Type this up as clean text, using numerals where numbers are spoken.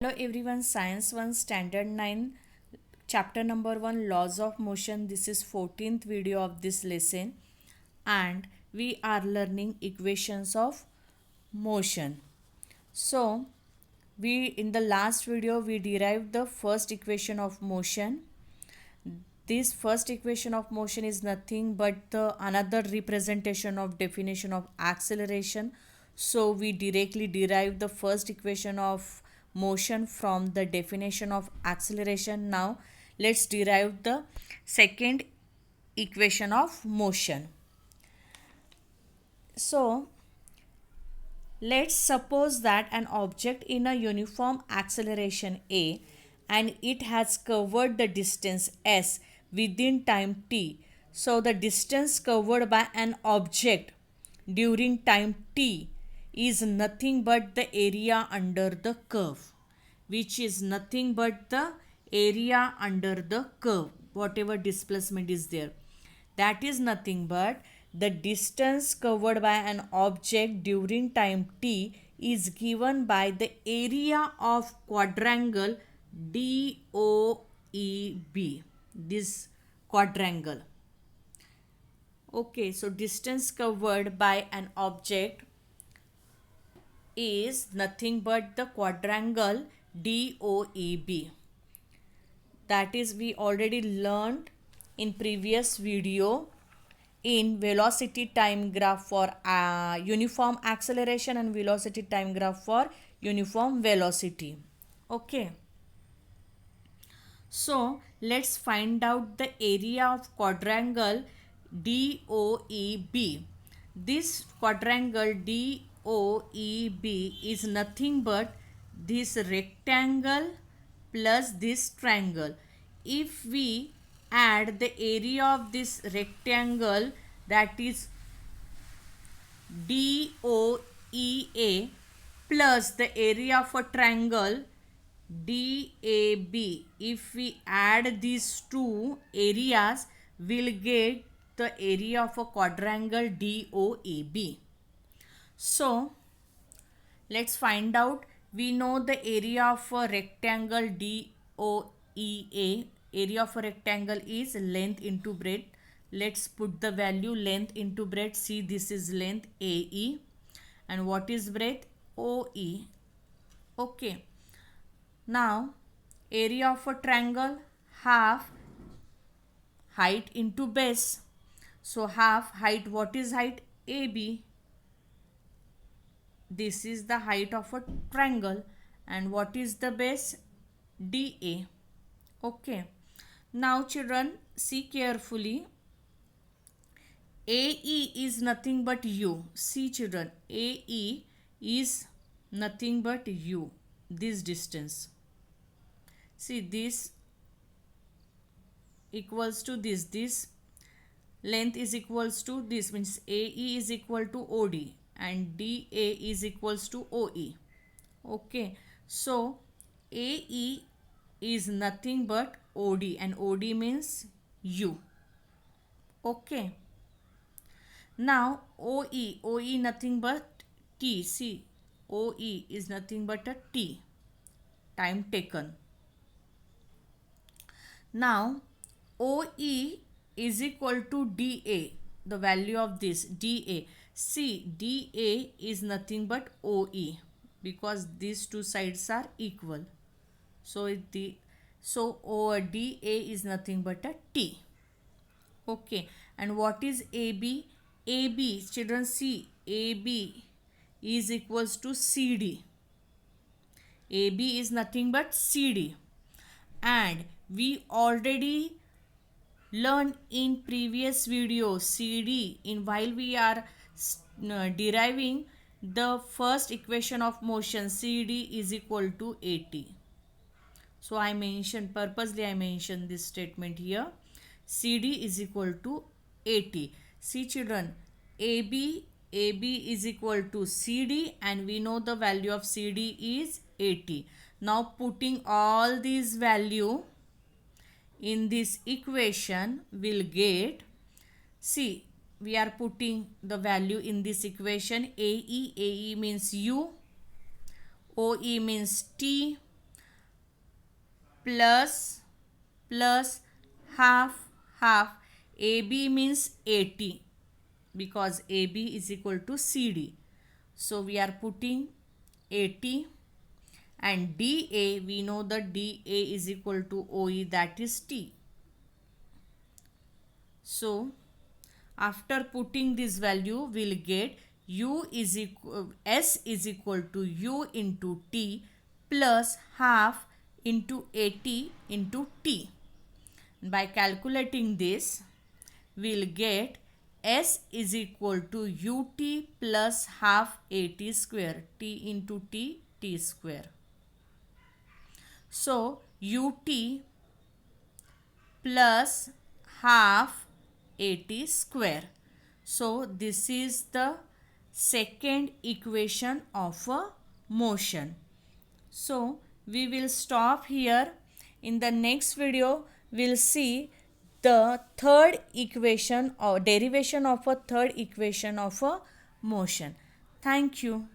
Hello everyone, Science 1 Standard 9 Chapter number 1 Laws of Motion. This is 14th video of this lesson and we are learning equations of motion. So, we in the last video we derived the first equation of motion. This first equation of motion is nothing but the another representation of definition of acceleration. So we directly derive the first equation of motion from the definition of acceleration. Now let's derive the second equation of motion. So let's suppose that an object in a uniform acceleration a and it has covered the distance s within time t. So the distance covered by an object during time t is nothing but the area under the curve, which is nothing but the area under the curve, whatever displacement is there. That is nothing but the distance covered by an object during time t is given by the area of quadrangle DOEB. This quadrangle. Okay, so distance covered by an object is nothing but the quadrangle DOEB. That is, we already learned in previous video in velocity time graph for uniform acceleration and velocity time graph for uniform velocity. Okay. So let's find out the area of quadrangle DOEB. This quadrangle DOEB is nothing but this rectangle plus this triangle. If we add the area of this rectangle, that is DOEA, plus the area of a triangle DAB, if we add these two areas, we'll get the area of a quadrangle DOAB. So let's find out. We know the area of a rectangle DOEA. Area of a rectangle is length into breadth. Let's put the value length into breadth. See, this is length AE. And what is breadth? OE. Okay. Now, area of a triangle, half height into base. So, half height, what is height? AB. This is the height of a triangle. And what is the base? DA. Okay. Now, children, see carefully. AE is nothing but U. See, children, AE is nothing but U. This distance. See, this equals to this. This length is equals to this, means AE is equal to OD and DA is equals to OE. Okay. So, AE is nothing but OD and OD means U. Okay. Now, OE nothing but T. See, OE is nothing but a T, time taken. Now, OE is equal to DA, the value of this DA. See, DA is nothing but OE because these two sides are equal. So, DA is nothing but a T. Okay, and what is AB? AB, children, see, AB is equals to CD. AB is nothing but CD. And we already learned in previous video CD in while we are deriving the first equation of motion, CD is equal to AT. So I mentioned, purposely I mentioned this statement here. CD is equal to AT. See, children, AB is equal to CD and we know the value of CD is 80. Now putting all these value in this equation will get, see, we are putting the value in this equation. AE means U, OE means T, plus half half. AB means 80 because AB is equal to CD. So we are putting 80, and DA, we know that DA is equal to OE, that is T. So after putting this value, we'll get S is equal to U into T plus half into 80 into T. By calculating this, we'll get S is equal to UT plus half AT square, T into T, T square. So UT plus half AT square. So this is the second equation of a motion. So we will stop here. In the next video, we'll see the third equation or derivation of a third equation of a motion. Thank you.